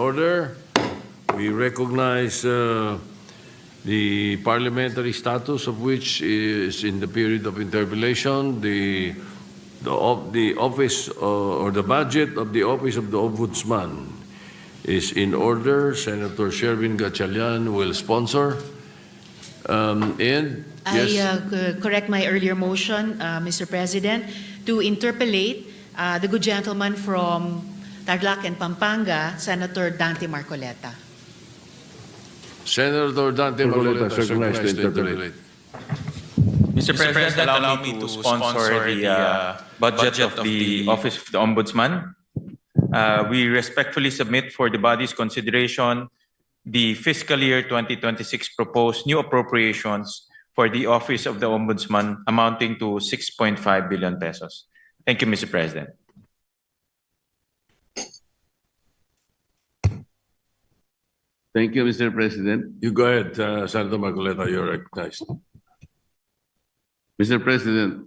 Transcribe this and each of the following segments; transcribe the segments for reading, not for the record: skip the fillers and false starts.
Order. We recognize the parliamentary status of which is in the period of interpellation, the office or the budget of the Office of the Ombudsman is in order. Senator Sherwin Gatchalian will sponsor. And yes. I correct my earlier motion, Mr. President, to interpellate the good gentleman from Tarlac and Pampanga, Senator Dante Marcoleta. Senator Dante Marcoleta is recognized to interpellate. Mr. President, allow me to sponsor the budget of the Office of the Ombudsman. We respectfully submit for the body's consideration the fiscal year 2026 proposed new appropriations for the Office of the Ombudsman amounting to 6.5 billion pesos. Thank you, Mr. President. Thank you, Mr. President. You go ahead, Senator Marcoleta, you're recognized. Mr. President,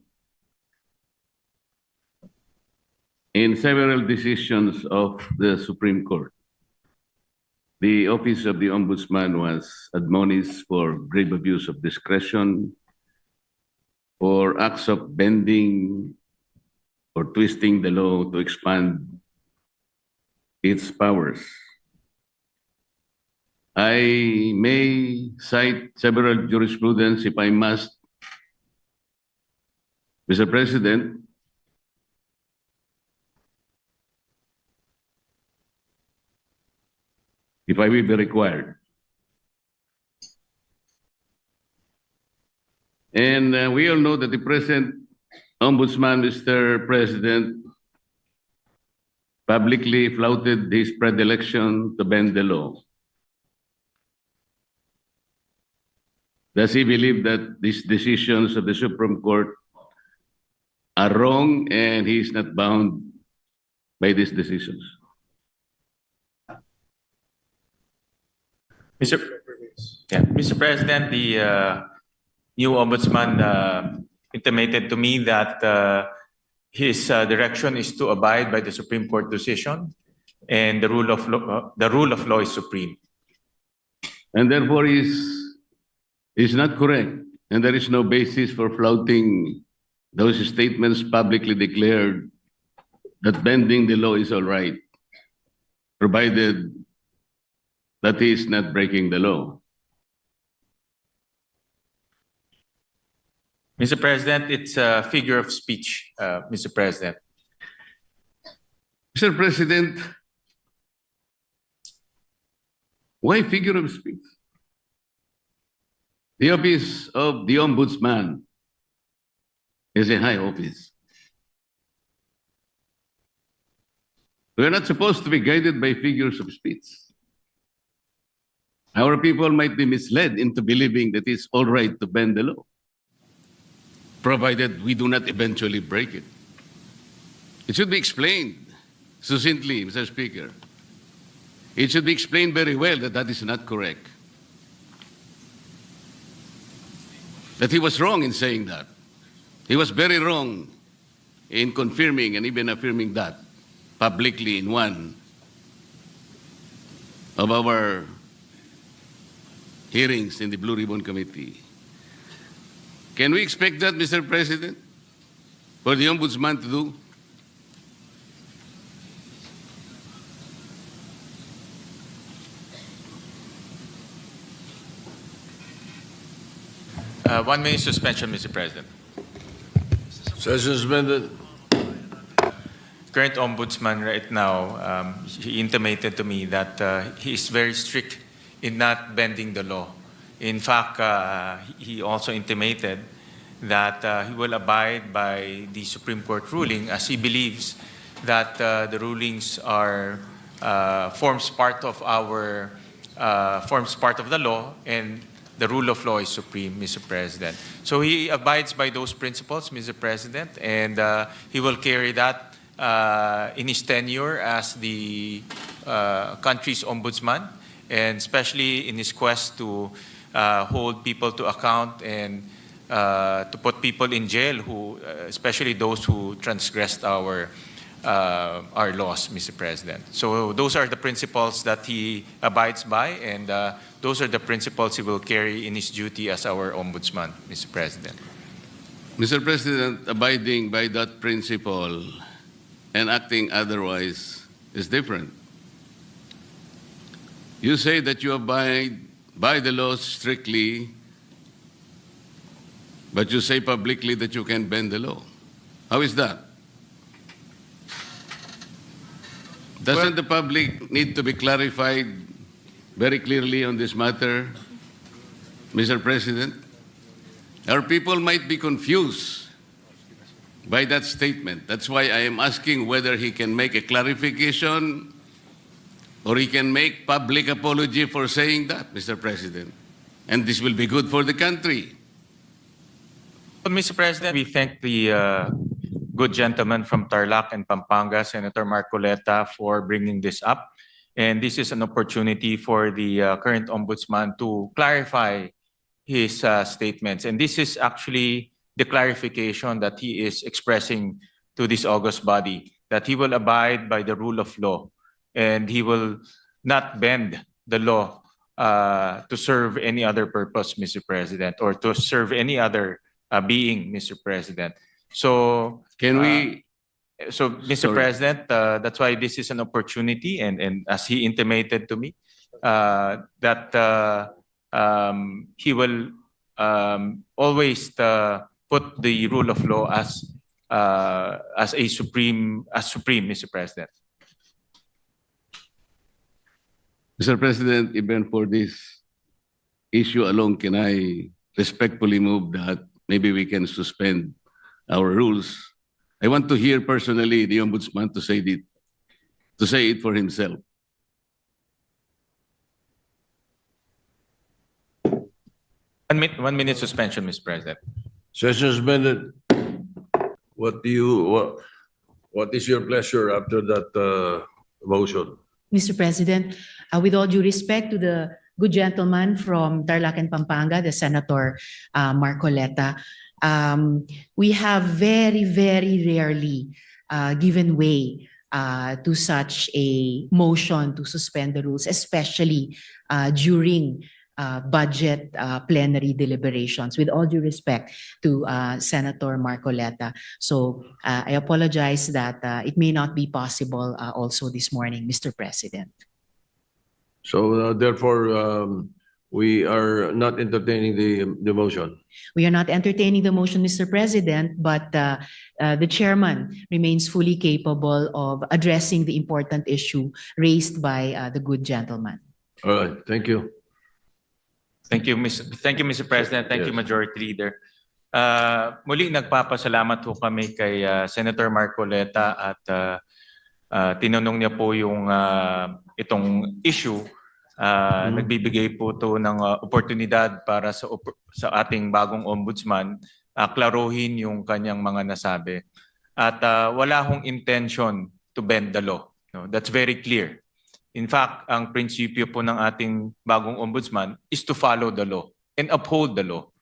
in several decisions of the Supreme Court, the Office of the Ombudsman was admonished for grave abuse of discretion, for acts of bending or twisting the law to expand its powers. I may cite several jurisprudence if I must. Mr. President, if I will be required. And we all know that the present Ombudsman, Mr. President, publicly flouted his predilection to bend the law. Does he believe that these decisions of the Supreme Court are wrong and he is not bound by these decisions? Mr. President, the new ombudsman intimated to me that his direction is to abide by the Supreme Court decision, and the rule of law is supreme. And therefore is not correct, and there is no basis for flouting those statements publicly declared that bending the law is all right, provided that he is not breaking the law. Mr. President, it's a figure of speech, Mr. President. Mr. President, why figure of speech? The Office of the Ombudsman is a high office. We are not supposed to be guided by figures of speech. Our people might be misled into believing that it's all right to bend the law, provided we do not eventually break it. It should be explained succinctly, Mr. Speaker. It should be explained very well that that is not correct. That he was wrong in saying that. He was very wrong in confirming and even affirming that publicly in one of our hearings in the Blue Ribbon Committee. Can we expect that, Mr. President, for the Ombudsman to do? One minute suspension, Mr. President. Session suspended. Current ombudsman right now, he intimated to me that he is very strict in not bending the law. In fact, he also intimated that he will abide by the Supreme Court ruling, as he believes that the rulings are forms part of the law, and the rule of law is supreme, Mr. President. So he abides by those principles, Mr. President, and he will carry that in his tenure as the country's ombudsman, and especially in his quest to hold people to account and to put people in jail, who, especially those who transgressed our our laws, Mr. President. So those are the principles that he abides by, and those are the principles he will carry in his duty as our ombudsman, Mr. President. Mr. President, abiding by that principle and acting otherwise is different. You say that you abide by the laws strictly, but you say publicly that you can bend the law. How is that? Doesn't the public need to be clarified very clearly on this matter, Mr. President? Our people might be confused by that statement. That's why I am asking whether he can make a clarification or he can make public apology for saying that, Mr. President. And this will be good for the country. Well, Mr. President, we thank the good gentleman from Tarlac and Pampanga, Senator Marcoleta, for bringing this up. And this is an opportunity for the current ombudsman to clarify his statements. And this is actually the clarification that he is expressing to this august body, that he will abide by the rule of law and he will not bend the law to serve any other purpose, Mr. President, or to serve any other being, Mr. President. So, Can we, Mr. Sorry. President, that's why this is an opportunity, and as he intimated to me, that he will always put the rule of law as supreme, Mr. President. Mr. President, even for this issue alone, can I respectfully move that maybe we can suspend our rules? I want to hear personally the ombudsman to say it for himself. One minute suspension, Mr. President. Session suspended. What is your pleasure after that motion? Mr. President, with all due respect to the good gentleman from Tarlac and Pampanga, the Senator Marcoleta, we have very, very rarely given way to such a motion to suspend the rules, especially during budget plenary deliberations, with all due respect to Senator Marcoleta. So I apologize that it may not be possible also this morning, Mr. President. So therefore, we are not entertaining the motion. We are not entertaining the motion, Mr. President, but the chairman remains fully capable of addressing the important issue raised by the good gentleman. All right, thank you. Thank you, Mr. President. Thank you, Yes. Majority Leader. Muli, nagpapasalamat po kami kay Senator Marcoleta at tinanong niya po yung itong issue. Nagbibigay po to ng oportunidad para sa ating bagong ombudsman klaruhin yung kanyang mga nasabi. At wala hong intention to bend the law. No? That's very clear. In fact, ang prinsipyo po ng ating bagong ombudsman is to follow the law and uphold the law.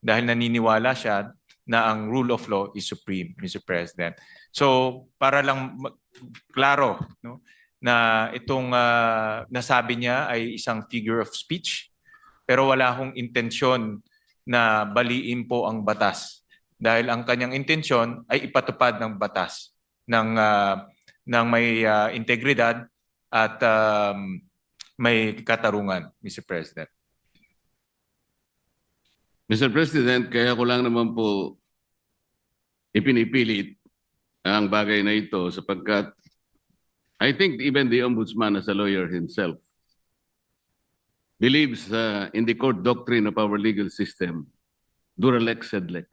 Dahil naniniwala siya na ang rule of law is supreme, Mr. President. So, para lang klaro, no, na itong nasabi niya ay isang figure of speech, pero wala hong intensyon na baliin po ang batas. Dahil ang kanyang intensyon ay ipatupad ng batas ng may integridad at may katarungan, Mr. President. Mr. President, kaya ko lang naman po ipinipilit ang bagay na ito sapagkat I think even the ombudsman as a lawyer himself believes in the court doctrine of our legal system, dura lex sed lex.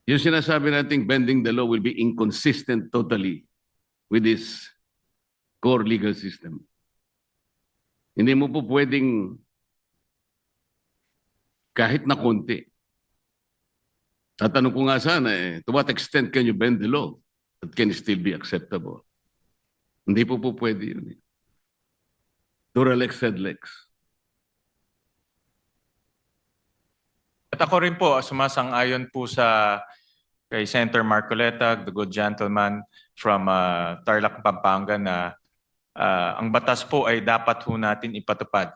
Yung sinasabi nating bending the law will be inconsistent totally with this core legal system. Hindi mo po pwedeng kahit na konti. Tatanong ko nga sana to what extent can you bend the law that can still be acceptable? Hindi po pwede yun. Dura lex sed lex. At ako rin po, sumasang-ayon po sa kay Senator Marcoleta, the good gentleman from Tarlac, Pampanga na ang batas po ay dapat ho natin ipatupad.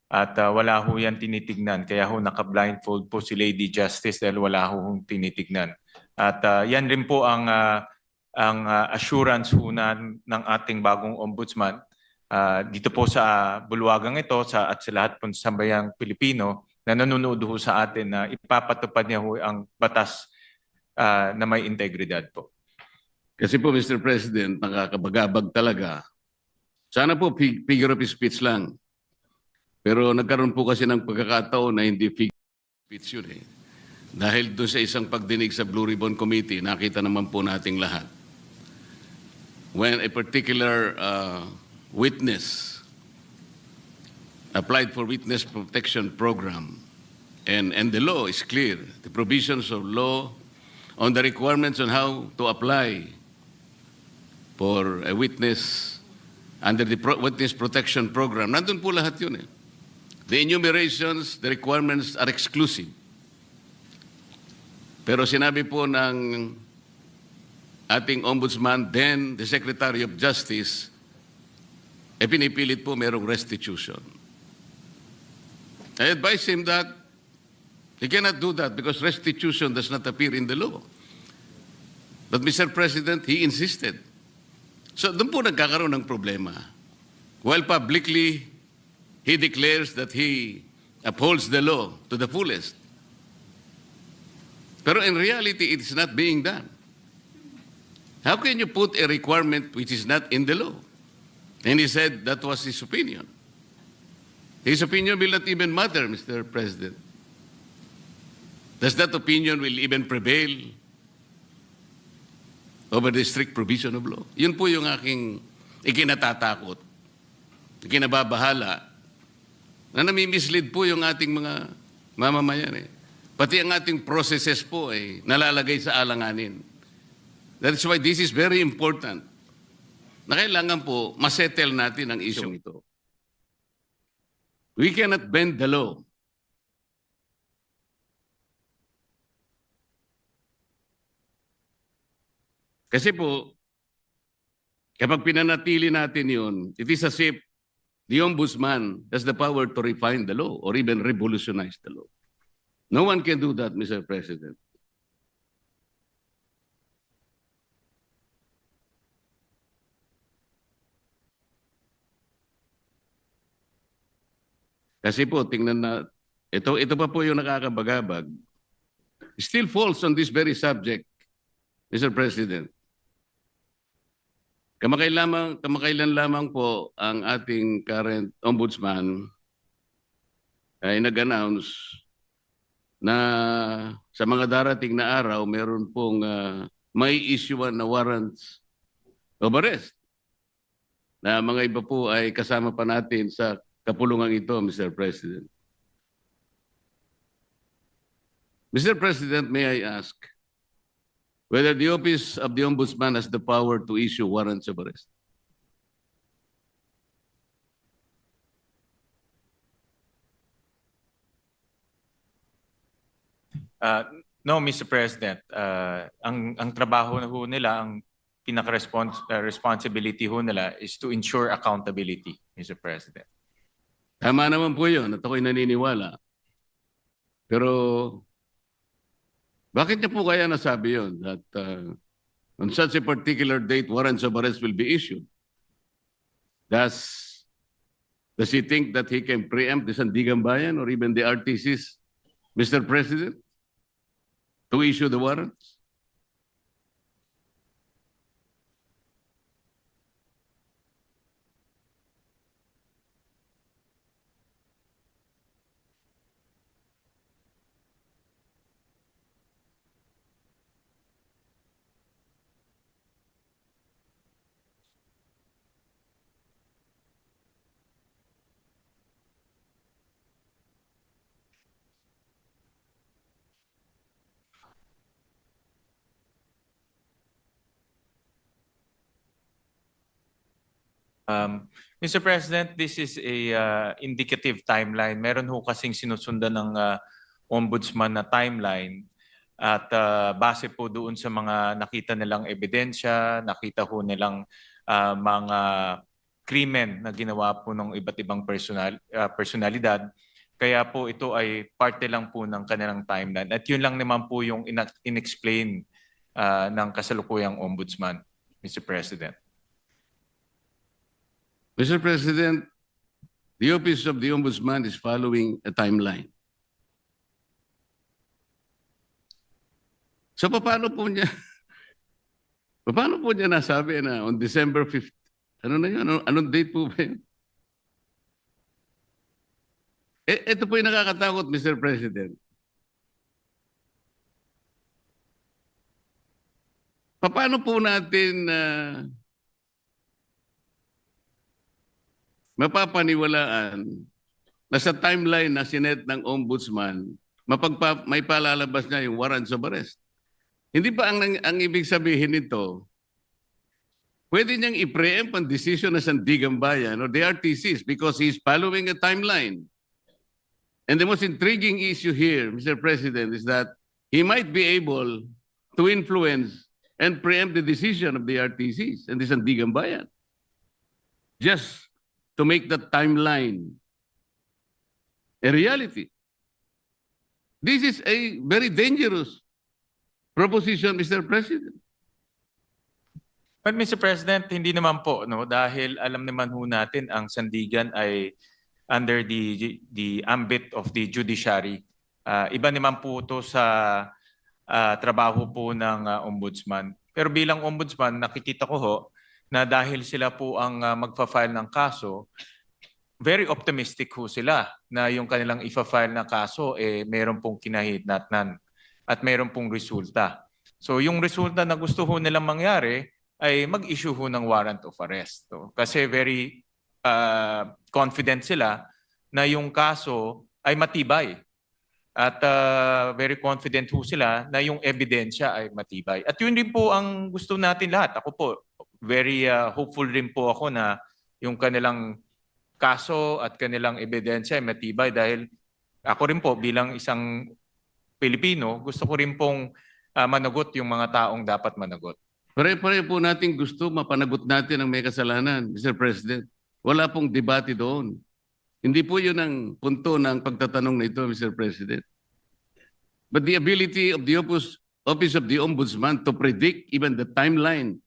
At wala ho yan tinitignan. Kaya ho naka-blindfold po si Lady Justice dahil wala ho hong tinitignan. At yan rin po ang assurance ho ng ating bagong ombudsman. Dito po sa bulwagang ito at sa lahat po sa sambayang Pilipino na nanonood ho sa atin na ipapatupad niya ho ang batas na may integridad po. Kasi po, Mr. President, nakakabagabag talaga. Sana po figure of speech lang. Pero nagkaroon po kasi ng pagkakataon na hindi figure of speech yun eh. Dahil doon sa isang pagdinig sa Blue Ribbon Committee, nakita naman po nating lahat. When a particular witness applied for witness protection program, and the law is clear, the provisions of law on the requirements on how to apply for a witness under the witness protection program. Nandun po lahat yun eh. The enumerations, the requirements are exclusive. Pero sinabi po ng ating ombudsman, then the Secretary of Justice, pinipilit po merong restitution. I advise him that he cannot do that because restitution does not appear in the law. But Mr. President, he insisted. So doon po nagkakaroon ng problema. While publicly, he declares that he upholds the law to the fullest. Pero in reality, it is not being done. How can you put a requirement which is not in the law? And he said that was his opinion. His opinion will not even matter, Mr. President. Does that opinion will even prevail over the strict provision of law? Yun po yung aking ikinatatakot, ikinababahala, na nami-mislead po yung ating mga mamamayan eh. Pati ang ating processes po ay nalalagay sa alanganin. That's why this is very important. Na kailangan po masettle natin ang isyong ito. We cannot bend the law. Kasi po, kapag pinanatili natin yun, it is as if the ombudsman has the power to refine the law or even revolutionize the law. No one can do that, Mr. President. Kasi po, tingnan na, ito pa po yung nakakabagabag. Still falls on this very subject, Mr. President. Kamakailan lamang po ang ating current ombudsman ay nag-announce na sa mga darating na araw, meron pong may issuean na warrants of arrest. Na mga iba po ay kasama pa natin sa kapulungan ito, Mr. President. Mr. President, may I ask whether the Office of the Ombudsman has the power to issue warrants of arrest? No, Mr. President. Ang trabaho na ho nila, ang pinaka-responsibility ho nila is to ensure accountability, Mr. President. Tama naman po yun at ako'y naniniwala. Pero bakit niya po kaya nasabi yun that on such a particular date, warrants of arrest will be issued? Does he think that he can preempt the Sandigan Bayan or even the RTCs, Mr. President, to issue the warrants? Mr. President, this is a indicative timeline. Meron ho kasing sinusundan ng ombudsman na timeline. At base po doon sa mga nakita nilang ebidensya, nakita ho nilang mga krimen na ginawa po ng iba't ibang personalidad. Kaya po ito ay parte lang po ng kanilang timeline. At yun lang naman po yung inexplain ng kasalukuyang ombudsman, Mr. President. Mr. President, the Office of the Ombudsman is following a timeline. So paano po niya nasabi na on December 5th? Ano na yun? Anong date po ba yun? Ito po yung nakakatakot, Mr. President. Paano po natin mapapaniwalaan na sa timeline na sinet ng Ombudsman, may palalabas niya yung warrants of arrest? Hindi ba ang ibig sabihin nito, pwede niyang i-preempt ang decision ng Sandigan Bayan or the RTCs because he's following a timeline. And the most intriguing issue here, Mr. President, is that he might be able to influence and preempt the decision of the RTCs and the Sandigan Bayan just to make that timeline a reality. This is a very dangerous proposition, Mr. President. But Mr. President, hindi naman po, no, dahil alam naman ho natin ang Sandigan ay under the ambit of the judiciary. Iba naman po ito sa trabaho po ng ombudsman. Pero bilang ombudsman, nakikita ko ho na dahil sila po ang magfa-file ng kaso, very optimistic ho sila na yung kanilang ifa-file na kaso meron pong kinahitnatnan at meron pong resulta. So yung resulta na gusto ho nilang mangyari ay mag-issue ho ng warrant of arrest. So, kasi very confident sila na yung kaso ay matibay. At very confident ho sila na yung ebidensya ay matibay. At yun din po ang gusto natin lahat. Ako po, very hopeful rin po ako na yung kanilang kaso at kanilang ebidensya ay matibay dahil ako rin po bilang isang Pilipino, gusto ko rin pong managot yung mga taong dapat managot. Pare-pare po natin gusto mapanagot natin ang may kasalanan, Mr. President. Wala pong debate doon. Hindi po yun ang punto ng pagtatanong na ito, Mr. President. But the ability of the Office of the Ombudsman to predict even the timeline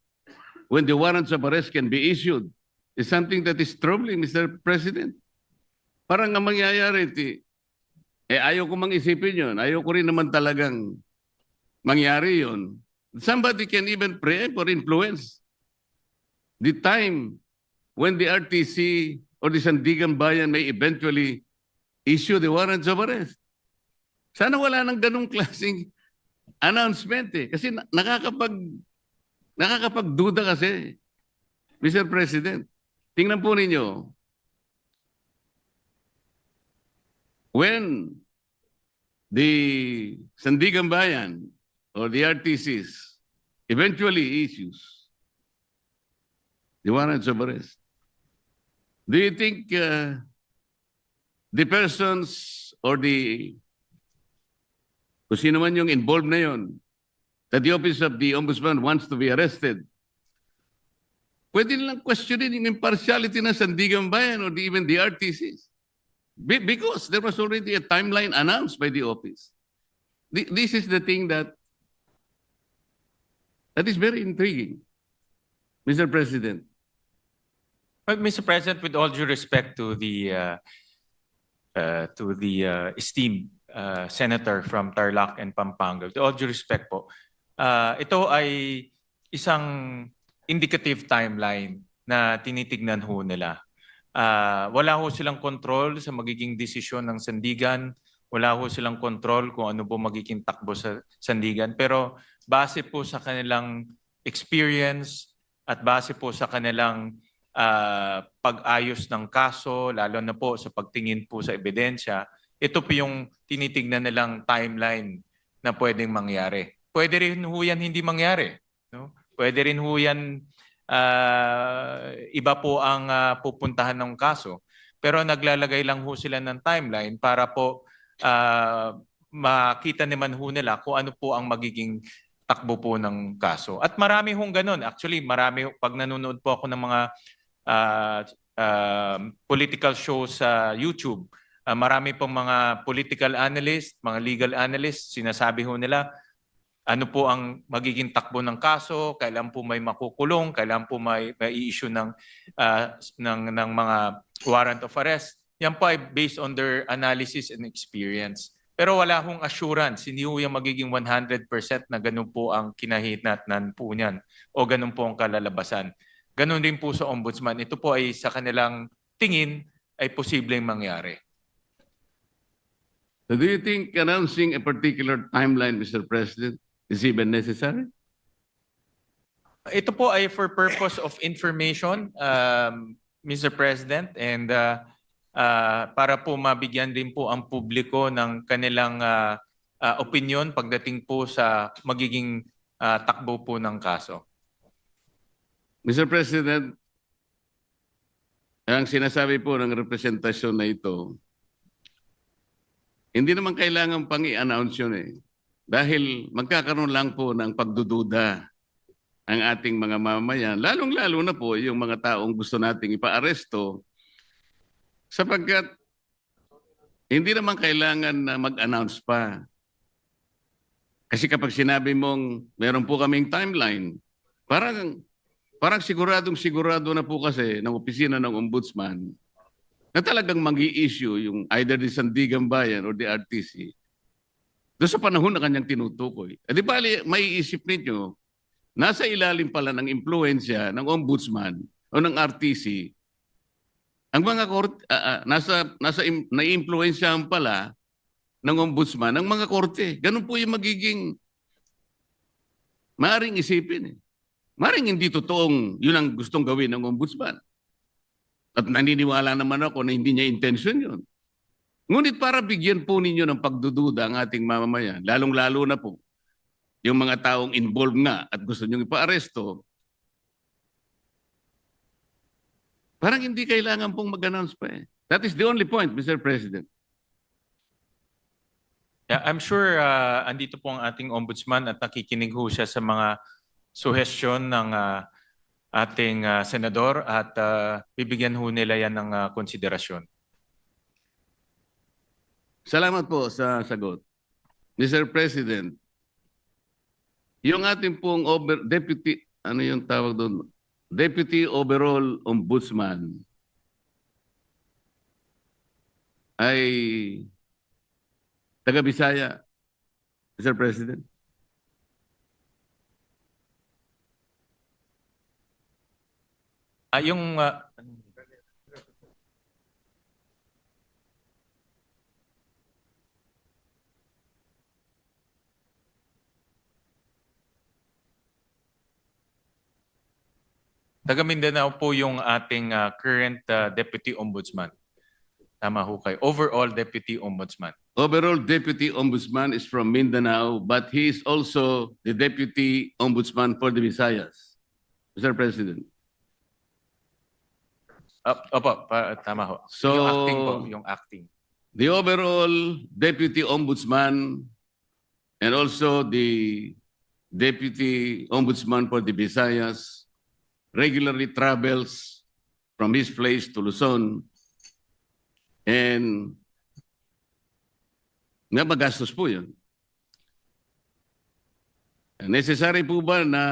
when the warrants of arrest can be issued is something that is troubling, Mr. President. Parang ang mangyayari, ayaw ko mang-isipin yun. Ayaw ko rin naman talagang mangyari yun. Somebody can even preempt or influence the time when the RTC or the Sandigan Bayan may eventually issue the warrants of arrest. Sana wala nang ganong klaseng announcement Kasi nakakapagduda kasi, Mr. President. Tingnan po ninyo. When the Sandigan Bayan or the RTCs eventually issues the warrants of arrest, do you think the persons or kung sino man yung involved na yun, that the Office of the Ombudsman wants to be arrested, pwede nilang questionin yung impartiality ng Sandigan Bayan or even the RTCs? Because there was already a timeline announced by the office. This is the thing that is very intriguing, Mr. President. But Mr. President, with all due respect to the esteemed senator from Tarlac and Pampanga, with all due respect po, ito ay isang indicative timeline na tinitignan ho nila. Wala ho silang control sa magiging desisyon ng Sandigan. Wala ho silang control kung ano po magiging takbo sa Sandigan. Pero base po sa kanilang experience at base po sa kanilang pag-ayos ng kaso, lalo na po sa pagtingin po sa ebidensya, ito po yung tinitignan nilang timeline na pwedeng mangyari. Pwede rin ho yan hindi mangyari. No? Pwede rin ho yan iba po ang pupuntahan ng kaso. Pero naglalagay lang ho sila ng timeline para po makita naman ho nila kung ano po ang magiging takbo po ng kaso. At marami hong ganun. Actually, marami, pag nanonood po ako ng mga political shows sa YouTube, marami pong mga political analyst, mga legal analyst, sinasabi ho nila, ano po ang magiging takbo ng kaso, kailan po may makukulong, kailan po may i-issue ng mga warrant of arrest. Yan po ay based on their analysis and experience. Pero wala hong assurance, hindi ho yung magiging 100% na ganun po ang kinahinatnan po niyan o ganun po ang kalalabasan. Ganun din po sa ombudsman. Ito po ay sa kanilang tingin ay posibleng mangyari. So do you think announcing a particular timeline, Mr. President, is even necessary? Ito po ay for purpose of information, Mr. President, and para po mabigyan din po ang publiko ng kanilang opinion pagdating po sa magiging takbo po ng kaso. Mr. President, ang sinasabi po ng representasyon na ito, hindi naman kailangan pang i-announce yun eh. Dahil magkakaroon lang po ng pagdududa ang ating mga mamamayan, lalong-lalo na po yung mga taong gusto nating ipa-aresto, sapagkat hindi naman kailangan na mag-announce pa. Kasi kapag sinabi mong meron po kaming timeline, parang siguradong-sigurado na po kasi ng opisina ng ombudsman na talagang mag-i-issue yung either the Sandigan Bayan or the RTC doon sa panahon na kanyang tinutukoy. Di bali, maiisip ninyo, nasa ilalim pala ng impluensya ng ombudsman o ng RTC, ang mga korte, naiimpluensyahan pala ng ombudsman ang mga korte. Ganun po yung magiging maaring isipin. Maaring hindi totoong yun ang gustong gawin ng ombudsman. At naniniwala naman ako na hindi niya intention yun. Ngunit para bigyan po ninyo ng pagdududa ang ating mamamayan, lalong-lalo na po yung mga taong involved nga at gusto nyo ipa-aresto, parang hindi kailangan pong mag-announce pa eh. That is the only point, Mr. President. Yeah, I'm sure andito po ang ating ombudsman at nakikinig ho siya sa mga suhestyon ng ating senador at bibigyan ho nila yan ng konsiderasyon. Salamat po sa sagot. Mr. President, yung ating pong deputy, ano yung tawag doon? Deputy Overall Ombudsman ay taga-Bisaya, Mr. President. Yung taga Mindanao po yung ating current Deputy Ombudsman. Tama ho kayo. Overall Deputy Ombudsman. Overall Deputy Ombudsman is from Mindanao, but he is also the Deputy Ombudsman for the Visayas, Mr. President. Opo, tama ho. So, yung acting po, yung acting. the overall Deputy Ombudsman and also the Deputy Ombudsman for the Visayas regularly travels from his place to Luzon and nga magastos po yun. Necessary po ba na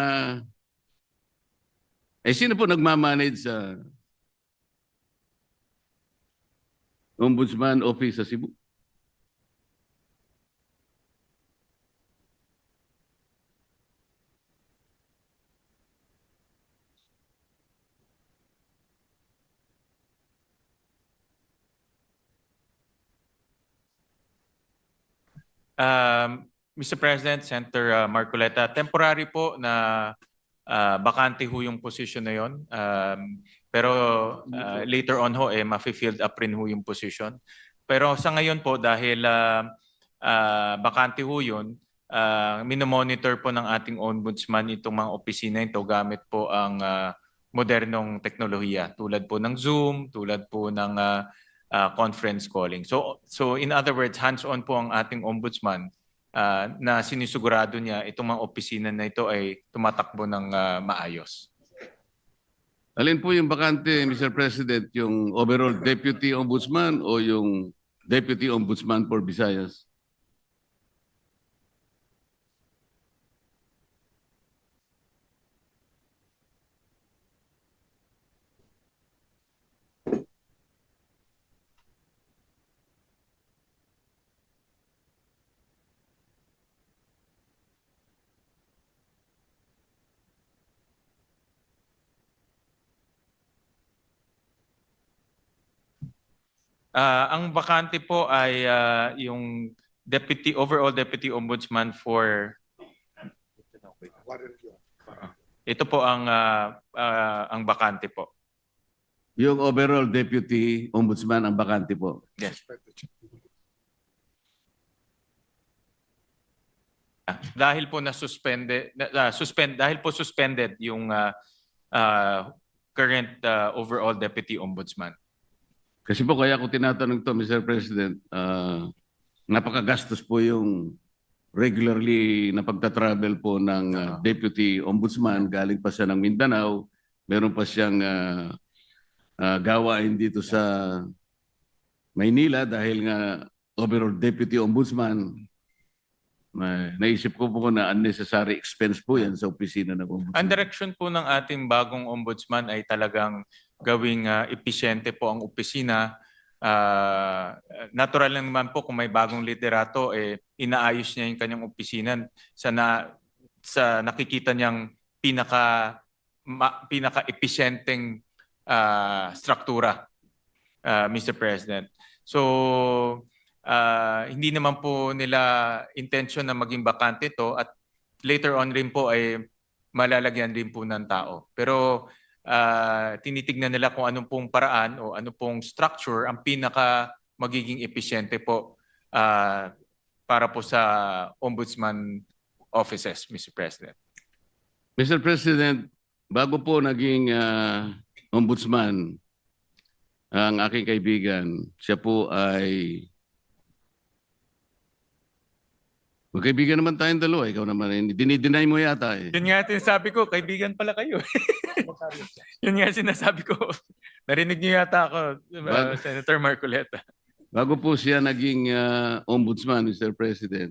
sino po nagmamanage sa Ombudsman Office sa Cebu? Mr. President, Senator Marcoleta, temporary po na bakante ho yung position na yon. Pero later on ho, ma-filled up rin ho yung position. Pero sa ngayon po, dahil bakante ho yun, minomonitor po ng ating ombudsman itong mga opisina ito gamit po ang modernong teknolohiya tulad po ng Zoom, tulad po ng conference calling. So in other words, hands-on po ang ating ombudsman na sinisigurado niya itong mga opisina na ito ay tumatakbo ng maayos. Alin po yung bakante, Mr. President, yung overall Deputy Ombudsman o yung Deputy Ombudsman for Visayas? Ang bakante po ay yung overall Deputy Ombudsman for ito po ang bakante po. Yung overall Deputy Ombudsman ang bakante po. Yes. Dahil po suspended yung current overall Deputy Ombudsman. Kasi po kaya ako tinatanong to, Mr. President, napakagastos po yung regularly na pagta-travel po ng Deputy Ombudsman. Galing pa siya ng Mindanao. Meron pa siyang gawain dito sa Maynila dahil nga overall Deputy Ombudsman. Naisip ko po na unnecessary expense po yan sa opisina ng Ombudsman. Ang direction po ng ating bagong ombudsman ay talagang gawing episyente po ang opisina. Natural lang naman po kung may bagong liderato, inaayos niya yung kanyang opisina sa nakikita niyang pinaka-episyenteng struktura, Mr. President. So, hindi naman po nila intention na maging bakante ito at later on rin po ay malalagyan din po ng tao. Pero tinitignan nila kung anong pong paraan o anong pong structure ang pinaka magiging episyente po para po sa ombudsman offices, Mr. President. Mr. President, bago po naging ombudsman ang aking kaibigan, siya po ay magkaibigan naman tayong dalawa. Ikaw naman, dinideny mo yata eh. Yun nga sinasabi ko, kaibigan pala kayo. Yun nga sinasabi ko. Narinig niyo yata ako, Senator Marcoleta. Bago po siya naging ombudsman, Mr. President,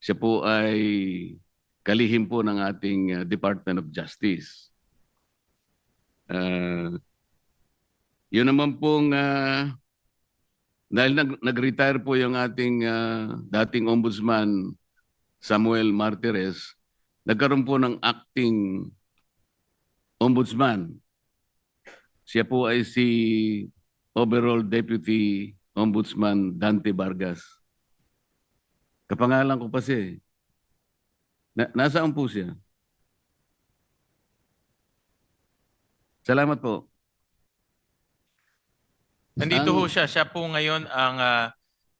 siya po ay kalihim po ng ating Department of Justice. Yun naman pong, dahil nag-retire po yung ating dating ombudsman, Samuel Martires, nagkaroon po ng acting ombudsman. Siya po ay si overall Deputy Ombudsman Dante Vargas. Kapangalan ko pa siya. Nasaan po siya? Salamat po. Nandito ho siya. Siya po ngayon ang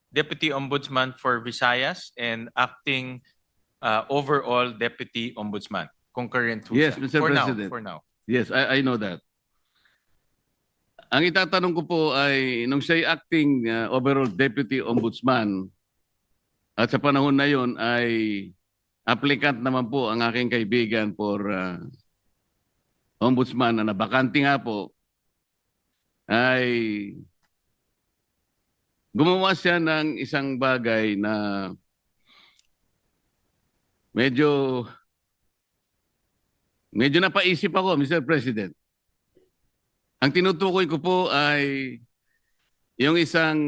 Deputy Ombudsman for Visayas and acting overall Deputy Ombudsman. Concurrent ho Yes, siya. Mr. President. For now. Yes, I know that. Ang itatanong ko po ay, nung siya'y acting overall Deputy Ombudsman, at sa panahon na yon ay applicant naman po ang aking kaibigan for Ombudsman na nabakante nga po, ay gumawa siya ng isang bagay na medyo napaisip ako, Mr. President. Ang tinutukoy ko po ay yung isang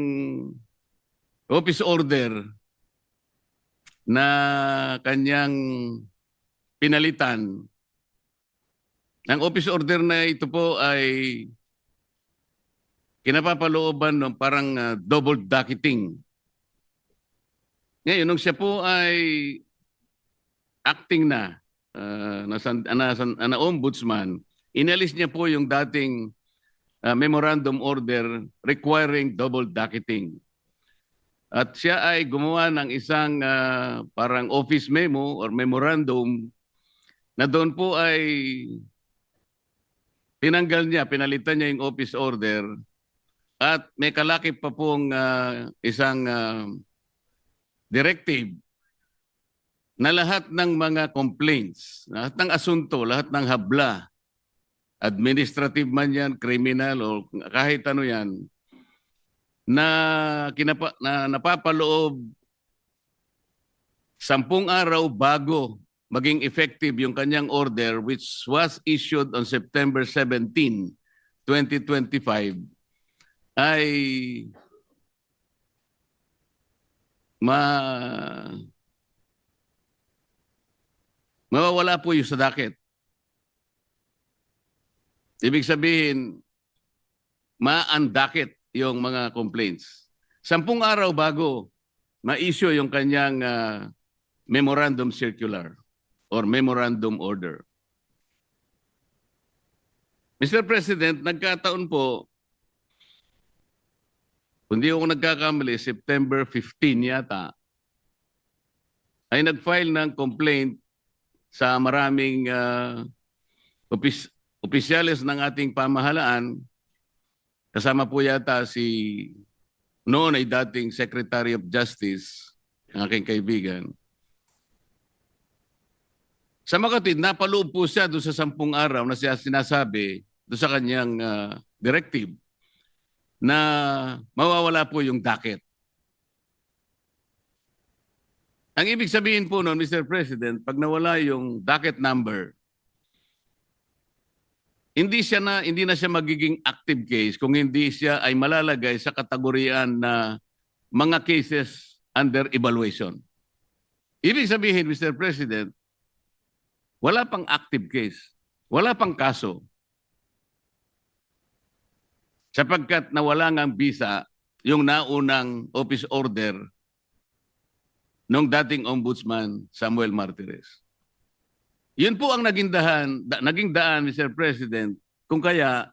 office order na kanyang pinalitan. Ang office order na ito po ay kinapapalooban ng parang double docketing. Ngayon, nung siya po ay acting na ombudsman, inalis niya po yung dating memorandum order requiring double docketing. At siya ay gumawa ng isang parang office memo or memorandum na doon po ay pinalitan niya yung office order at may kalakip pa pong isang directive na lahat ng mga complaints, lahat ng asunto, lahat ng habla, administrative man yan, criminal o kahit ano yan, na napapaloob 10 araw bago maging effective yung kanyang order which was issued on September 17, 2025 ay mawawala po yung sa docket. Ibig sabihin, ma-undocket yung mga complaints. 10 araw bago ma-issue yung kanyang memorandum circular or memorandum order. Mr. President, nagkataon po, kung di ako nagkakamali, September 15 yata, ay nag-file ng complaint sa maraming opisyales ng ating pamahalaan. Kasama po yata si noon ay dating Secretary of Justice, ang aking kaibigan. Sa Makati, napaloob po siya doon sa 10 araw na siya sinasabi doon sa kanyang directive na mawawala po yung docket. Ang ibig sabihin po noon, Mr. President, pag nawala yung docket number, hindi na siya magiging active case kung hindi siya ay malalagay sa kategoriyaan na mga cases under evaluation. Ibig sabihin, Mr. President, wala pang active case, wala pang kaso. Sapagkat nawala ngang visa yung naunang office order ng dating Ombudsman Samuel Martires. Yun po ang naging daan, Mr. President, kung kaya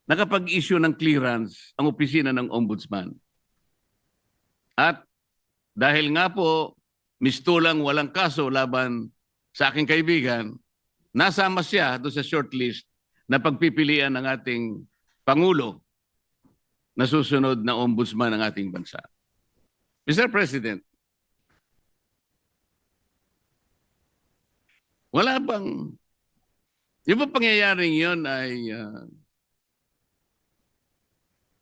nakapag-issue ng clearance ang opisina ng Ombudsman. At dahil nga po, mistulang walang kaso laban sa aking kaibigan, nasama siya doon sa shortlist na pagpipilian ng ating Pangulo na susunod na Ombudsman ng ating bansa. Mr. President, wala bang, yung ba pangyayaring yun ay,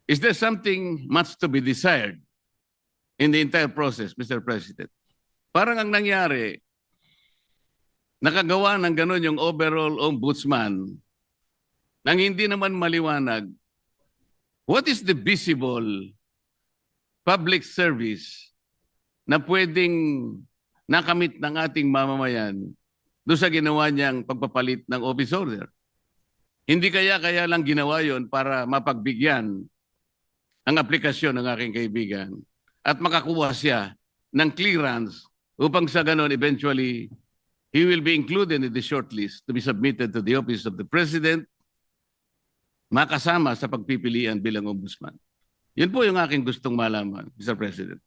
is there something much to be desired in the entire process, Mr. President? Parang ang nangyari, nakagawa ng gano'n yung overall ombudsman nang hindi naman maliwanag what is the visible public service na pwedeng nakamit ng ating mamamayan doon sa ginawa niyang pagpapalit ng office order. Hindi kaya lang ginawa yon para mapagbigyan ang aplikasyon ng aking kaibigan at makakuha siya ng clearance upang sa ganon eventually he will be included in the shortlist to be submitted to the office of the President, makasama sa pagpipilian bilang ombudsman. Yun po yung aking gustong malaman, Mr. President.